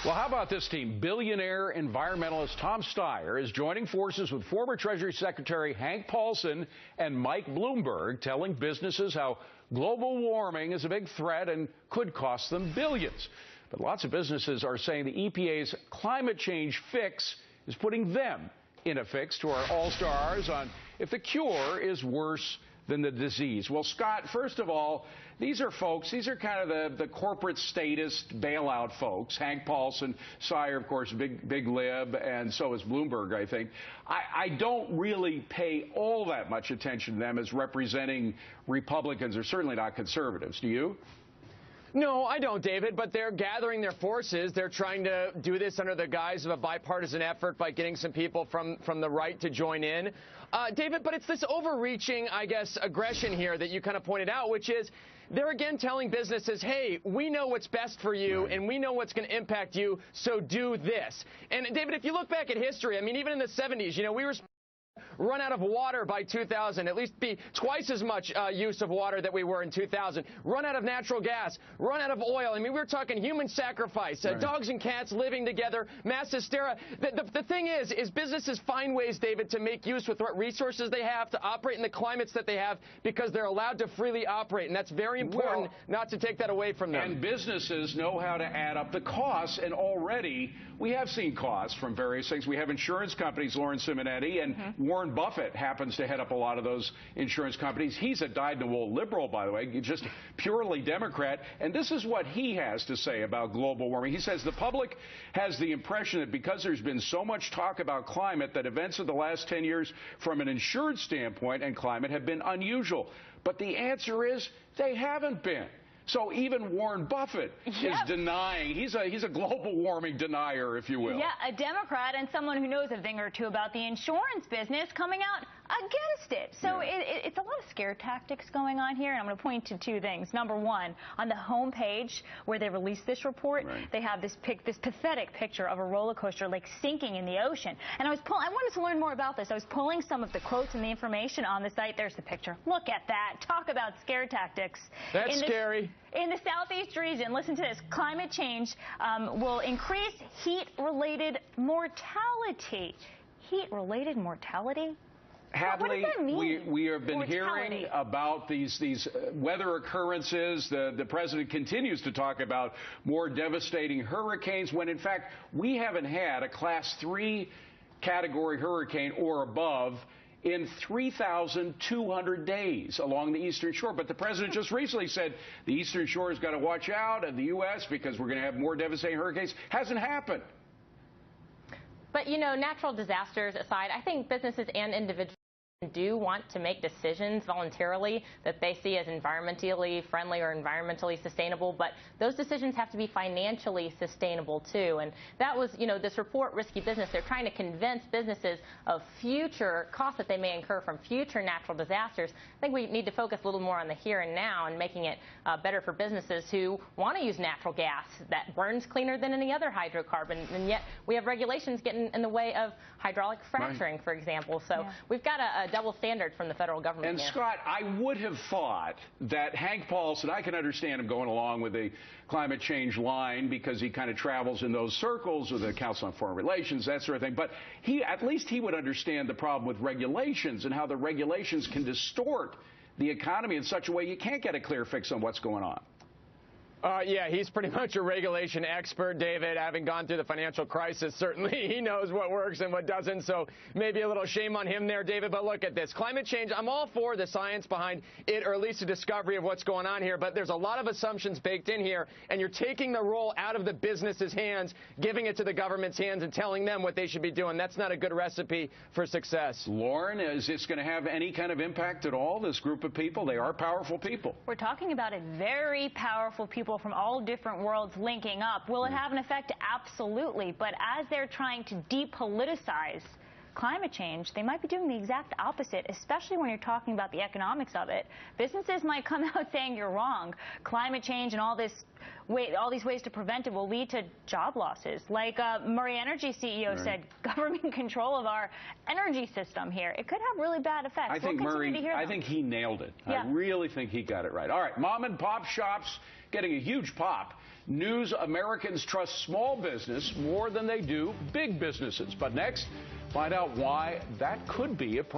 Well, how about this team? Billionaire environmentalist Tom Steyer is joining forces with former Treasury Secretary Hank Paulson and Mike Bloomberg, telling businesses how global warming is a big threat and could cost them billions. But lots of businesses are saying the EPA's climate change fix is putting them in a fix. To our all-stars on if the cure is worse than the disease. Well, Scott, first of all, these are kind of the corporate statist bailout folks. Hank Paulson, Steyer, of course, big lib, and so is Bloomberg, I think. I don't really pay all that much attention to them as representing Republicans, or certainly not conservatives. Do you? No, I don't, David, but they're gathering their forces. They're trying to do this under the guise of a bipartisan effort by getting some people from the right to join in. David, but it's this overreaching, I guess, aggression here that you kind of pointed out, which is they're again telling businesses, hey, we know what's best for you and we know what's going to impact you, so do this. And, David, if you look back at history, I mean, even in the 70s, you know, we were run out of water by 2000, at least be twice as much use of water that we were in 2000. Run out of natural gas, run out of oil. I mean, we're talking human sacrifice, dogs and cats living together, mass hysteria. The thing is businesses find ways, David, to make use with what resources they have to operate in the climates that they have because they're allowed to freely operate, and that's very important not to take that away from them. And businesses know how to add up the costs, and already we have seen costs from various things. We have insurance companies, Lauren Simonetti, and Warren Buffett happens to head up a lot of those insurance companies. He's a dyed-in-the-wool liberal, by the way, just purely Democrat. And this is what he has to say about global warming. He says the public has the impression that because there's been so much talk about climate, that events of the last 10 years from an insurance standpoint and climate have been unusual. But the answer is they haven't been. So even Warren Buffett is denying. He's a global warming denier, if you will. Yeah, a Democrat and someone who knows a thing or two about the insurance business coming out against it. So it's a lot of scare tactics going on here, and I'm going to point to two things. Number one, on the home page where they released this report, they have this pathetic picture of a roller coaster like sinking in the ocean. And I wanted to learn more about this. I was pulling some of the quotes and the information on the site. There's the picture. Look at that. Talk about scare tactics. That's scary. In the southeast region, listen to this, climate change will increase heat-related mortality. Heat-related mortality? Hadley, what does that mean? we have been hearing about these weather occurrences. The president continues to talk about more devastating hurricanes when, in fact, we haven't had a Class 3 category hurricane or above in 3,200 days along the Eastern Shore. But the president just recently said the Eastern Shore has got to watch out in the U.S. because we're going to have more devastating hurricanes. Hasn't happened. But, you know, natural disasters aside, I think businesses and individuals do want to make decisions voluntarily that they see as environmentally friendly or environmentally sustainable, but those decisions have to be financially sustainable too. And that was, you know, this report, Risky Business, they're trying to convince businesses of future costs that they may incur from future natural disasters. I think we need to focus a little more on the here and now and making it better for businesses who want to use natural gas that burns cleaner than any other hydrocarbon, and yet we have regulations getting in the way of hydraulic fracturing, for example. So we've got a double standard from the federal government. And here. Scott, I would have thought that Hank Paulson, I can understand him going along with the climate change line because he kind of travels in those circles with the Council on Foreign Relations, that sort of thing. But at least he would understand the problem with regulations and how the regulations can distort the economy in such a way you can't get a clear fix on what's going on. Yeah, he's pretty much a regulation expert, David. Having gone through the financial crisis, certainly he knows what works and what doesn't, so maybe a little shame on him there, David. But look at this. Climate change, I'm all for the science behind it, or at least a discovery of what's going on here, but there's a lot of assumptions baked in here, and you're taking the role out of the business's hands, giving it to the government's hands and telling them what they should be doing. That's not a good recipe for success. Lauren, is this going to have any kind of impact at all, this group of people? They are powerful people. We're talking about a very powerful people from all different worlds linking up. Will it have an effect? Absolutely. But as they're trying to depoliticize climate change, they might be doing the exact opposite, especially when you're talking about the economics of it. Businesses might come out saying you're wrong. Climate change and all these ways to prevent it will lead to job losses. Like Murray Energy CEO said, government control of our energy system here. It could have really bad effects. I think I think he nailed it. Yeah. I really think he got it right. All right, mom and pop shops getting a huge pop. News Americans trust small business more than they do big businesses. But next, find out why that could be a problem.